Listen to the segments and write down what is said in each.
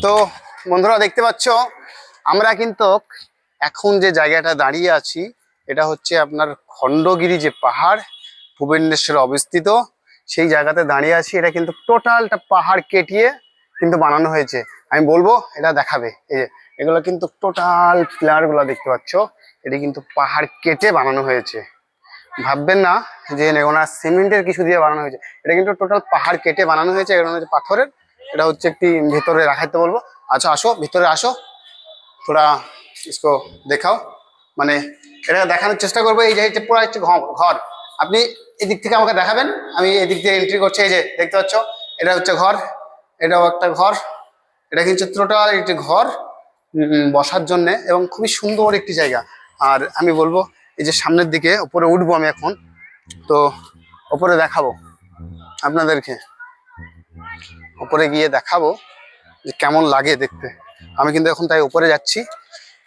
তো বন্ধুরা দেখতে পাচ্ছ আমরা কিন্তু এখন যে জায়গাটা দাঁড়িয়ে আছি এটা হচ্ছে আপনার খণ্ডগিরি যে পাহাড় ভুবনেশ্বরে অবস্থিত সেই জায়গাতে দাঁড়িয়ে আছি। এটা কিন্তু টোটালটা পাহাড় কেটিয়ে কিন্তু বানানো হয়েছে। আমি বলবো এটা দেখাবে, এই যে এগুলো কিন্তু টোটাল পিলার গুলো দেখতে পাচ্ছ, এটা কিন্তু পাহাড় কেটে বানানো হয়েছে। ভাববেন না যে ওনার সিমেন্টের কিছু দিয়ে বানানো হয়েছে, এটা কিন্তু টোটাল পাহাড় কেটে বানানো হয়েছে। এটা হচ্ছে পাথরের, এটা হচ্ছে একটি ভিতরে রাখাইতে বলবো। আচ্ছা আসো, ভিতরে আসো, थोड़ा इसको দেখাও, মানে এটা দেখানোর চেষ্টা করবো। এই যে পুরো হচ্ছে ঘর, আপনি এদিক থেকে আমাকে দেখাবেন, আমি এদিক দিয়ে এন্ট্রি করছি। এই যে দেখতে পাচ্ছ এটা হচ্ছে ঘর, এটাও একটা ঘর। এটা কিন্তু টোটাল একটি ঘর বসার জন্য এবং খুবই সুন্দর একটি জায়গা। আর আমি বলবো এই যে সামনের দিকে উপরে উঠবো আমি এখন, তো উপরে দেখাবো আপনাদেরকে, উপরে গিয়ে দেখাবো যে কেমন লাগে দেখতে। আমি কিন্তু এখন তাই উপরে যাচ্ছি,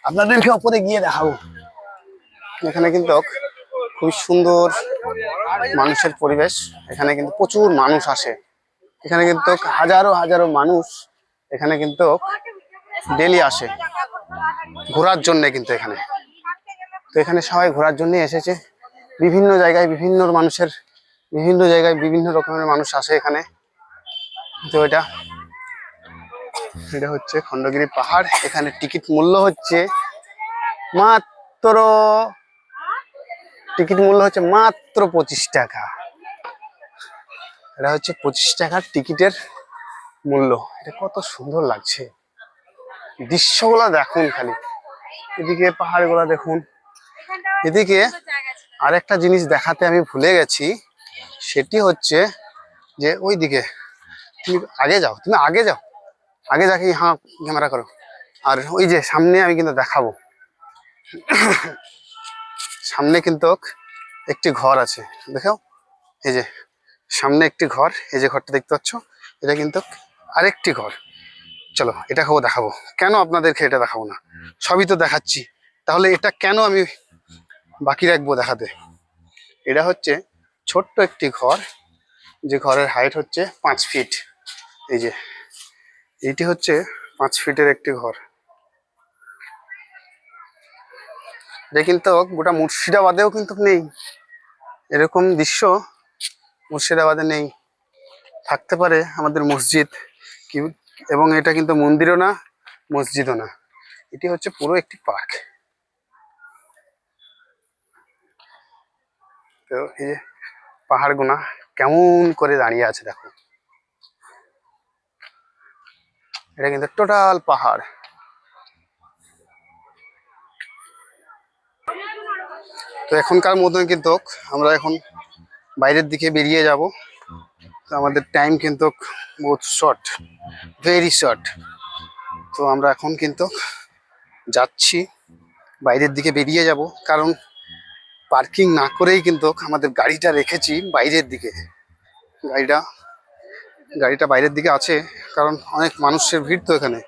আপনাদেরকে উপরে গিয়ে দেখাবো। এখানে কিন্তু খুবই সুন্দর মানুষের পরিবেশ, এখানে কিন্তু প্রচুর মানুষ আসে। এখানে কিন্তু হাজারো হাজারো মানুষ এখানে কিন্তু ডেলি আসে ঘোরার জন্য কিন্তু এখানে। তো এখানে সবাই ঘোরার জন্য এসেছে, বিভিন্ন জায়গায় বিভিন্ন মানুষের বিভিন্ন জায়গায় বিভিন্ন রকমের মানুষ আসে এখানে। তো এটা হচ্ছে খণ্ডগিরি পাহাড়। এখানে টিকিট মূল্য হচ্ছে মাত্র, টিকিট মূল্য হচ্ছে মাত্র 25 টাকা। এটা হচ্ছে 25 টাকার টিকিটের মূল্য। এটা কত সুন্দর লাগছে, দৃশ্যগুলো দেখুন খালি, এদিকে পাহাড়গুলো দেখুন। এদিকে আরেকটা জিনিস দেখাতে আমি ভুলে গেছি, সেটি হচ্ছে যে ওই দিকে, তুমি আগে যাও, তুমি আগে যাও, আগে যাকে হ্যাঁ ক্যামেরা করো। আর ওই যে সামনে আমি কিন্তু দেখাবো, সামনে কিন্তু একটি ঘর আছে, দেখাও। এই যে সামনে একটি ঘর, এই যে ঘরটা দেখতে পাচ্ছ, এটা কিন্তু আরেকটি ঘর। চলো এটাকেও দেখাবো। কেন আপনাদেরকে এটা দেখাবো না, সবই তো দেখাচ্ছি, তাহলে এটা কেন আমি বাকি রাখবো দেখাতে। এটা হচ্ছে ছোট্ট একটি ঘর, যে ঘরের হাইট হচ্ছে 5 ফিট। এই যে এইটি হচ্ছে 5 ফিটের একটি ঘর। এটা কিন্তু গোটা মুর্শিদাবাদেও কিন্তু নেই, এরকম দৃশ্য মুর্শিদাবাদে নেই। থাকতে পারে আমাদের মসজিদ কি, এবং এটা কিন্তু মন্দিরও না মসজিদও না, এটি হচ্ছে পুরো একটি পার্ক। তো এই যে পাহাড় গোনা কেমন করে দাঁড়িয়ে আছে দেখো, এটা কিন্তু টোটাল পাহাড়। তো এখনকার মতন কিন্তু আমরা এখন বাইরের দিকে বেরিয়ে যাব। তো আমাদের টাইম কিন্তু বহুত শর্ট, ভেরি শর্ট। তো আমরা এখন কিন্তু যাচ্ছি, বাইরের দিকে বেরিয়ে যাব, কারণ পার্কিং না করেই কিন্তু আমাদের গাড়িটা রেখেছি বাইরের দিকে। গাড়িটা বাইরের দিকে আছে, কারণ অনেক মানুষের ভিড়। তো এখানে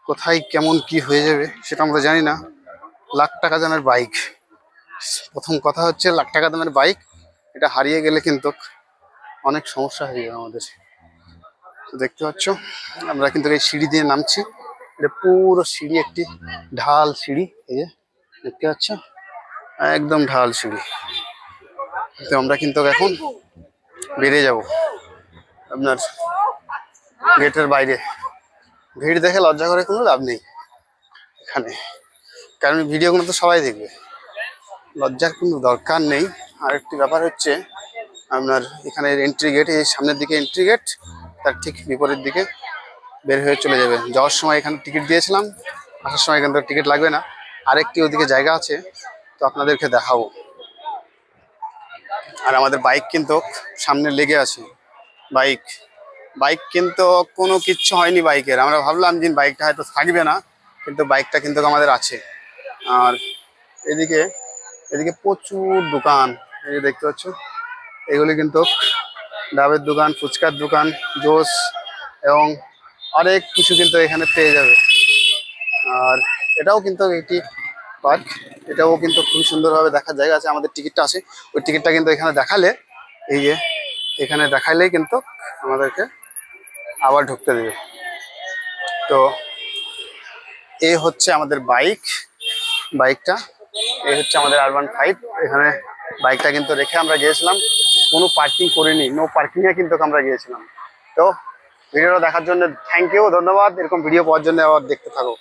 কোথায় কেমন কি হয়ে যাবে সেটা আমরা জানি না। লাখ টাকা দামের বাইক, প্রথম কথা হচ্ছে লাখ টাকা দামের বাইক, এটা হারিয়ে গেলে কিন্তু অনেক সমস্যা হয়ে যাবে আমাদের। তো দেখতে পাচ্ছ আমরা কিন্তু এই সিঁড়ি দিয়ে নামছি, এটা পুরো সিঁড়ি, একটি ঢাল সিঁড়ি। এই যে দেখতে পাচ্ছ একদম ঢাল সিঁড়ি। তো আমরা কিন্তু এখন বেরিয়ে যাব আপনার গেটের বাইরে। ভিড় দেখে লজ্জা করে কোনো লাভ নেই এখানে, কারণ ভিডিওগুলো তো সবাই দেখবে, লজ্জার কোনো দরকার নেই। আরেকটি ব্যাপার হচ্ছে আপনার এখানে এন্ট্রি গেট, এই সামনের দিকে এন্ট্রি গেট, তার ঠিক বিপরীত দিকে বের হয়ে চলে যাবে। যাওয়ার সময় এখানে টিকিট দিয়েছিলাম, আসার সময় এখান থেকে টিকিট লাগবে না। আরেকটি ওদিকে জায়গা আছে, তো আপনাদেরকে দেখাবো। আর আমাদের বাইক কিন্তু সামনে লেগে আছে, বাইক কিন্তু কোনো কিচ্ছু হয়নি বাইকের। আমরা ভাবলাম যে বাইকটা হয়তো থাকবে না, কিন্তু বাইকটা কিন্তু আমাদের আছে। আর এদিকে প্রচুর দোকান, এই যে দেখতে পাচ্ছ, এগুলি কিন্তু ডাবের দোকান, ফুচকার দোকান, জোস এবং অনেক কিছু কিন্তু এখানে পেয়ে যাবে। আর এটাও কিন্তু একটি পার্ক, এটাও কিন্তু খুবই সুন্দরভাবে দেখার জায়গা আছে। আমাদের টিকিটটা আছে, ওই টিকিটটা কিন্তু এখানে দেখালে, এই যে এখানে দেখাইলেই কিন্তু আমাদেরকে আবার ঢুকতে দেবে। তো তো এই হচ্ছে আমাদের বাইকটা, এই হচ্ছে আমাদের R15। এখানে বাইকটা কিন্তু রেখে আমরা গিয়েছিলাম, কোনো পার্কিং করিনি, নো পার্কিংয়ে কিন্তু আমরা গিয়েছিলাম। তো ভিডিওটা দেখার জন্য থ্যাংক ইউ, ধন্যবাদ। এরকম ভিডিও পাওয়ার জন্য আবার দেখতে থাকো।